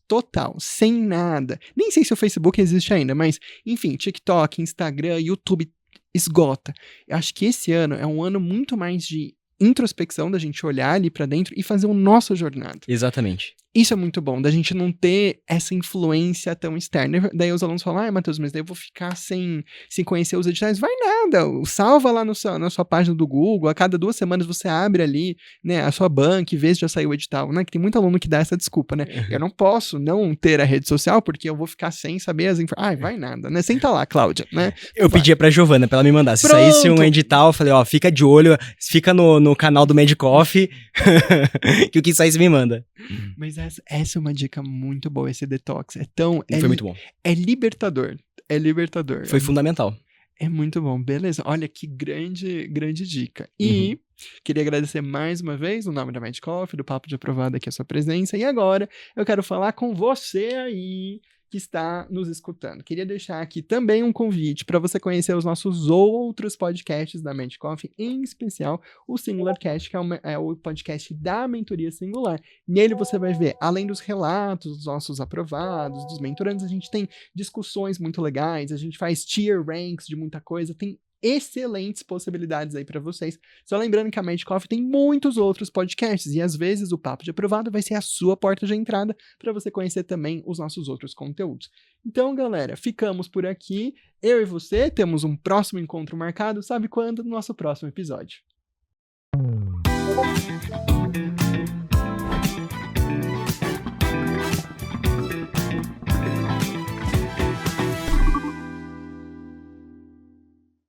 total, sem nada. Nem sei se o Facebook existe ainda, mas, enfim, TikTok, Instagram, YouTube, esgota. Eu acho que esse ano é um ano muito mais de introspecção, da gente olhar ali pra dentro e fazer a nossa jornada. Exatamente. Isso é muito bom, da gente não ter essa influência tão externa. Daí os alunos falam, Matheus, mas daí eu vou ficar sem conhecer os editais. Vai nada, salva lá na sua página do Google, a cada 2 semanas você abre ali, né, a sua banca e vê se já saiu o edital, né, que tem muito aluno que dá essa desculpa, né, eu não posso não ter a rede social porque eu vou ficar sem saber as informações. Vai nada, né, senta lá, Cláudia, né. Eu pedia pra Giovana pra ela me mandar, se saísse um edital, eu falei, fica de olho, fica no canal do Medcoff, que o que sair você me manda. Mas essa é uma dica muito boa, esse detox. Foi muito bom. É libertador. Foi fundamental. É muito bom. Beleza. Olha que grande dica. E queria agradecer mais uma vez, no nome da Medcoff, do Papo de Aprovado, aqui a sua presença. E agora eu quero falar com você aí que está nos escutando. Queria deixar aqui também um convite para você conhecer os nossos outros podcasts da Medcoff, em especial o SingularCast, que é o podcast da mentoria singular. Nele você vai ver, além dos relatos dos nossos aprovados, dos mentorandos, a gente tem discussões muito legais, a gente faz tier ranks de muita coisa, tem excelentes possibilidades aí pra vocês. Só lembrando que a Medcoff tem muitos outros podcasts e às vezes o Papo de Aprovado vai ser a sua porta de entrada para você conhecer também os nossos outros conteúdos. Então, galera, ficamos por aqui. Eu e você temos um próximo encontro marcado, sabe quando? No nosso próximo episódio.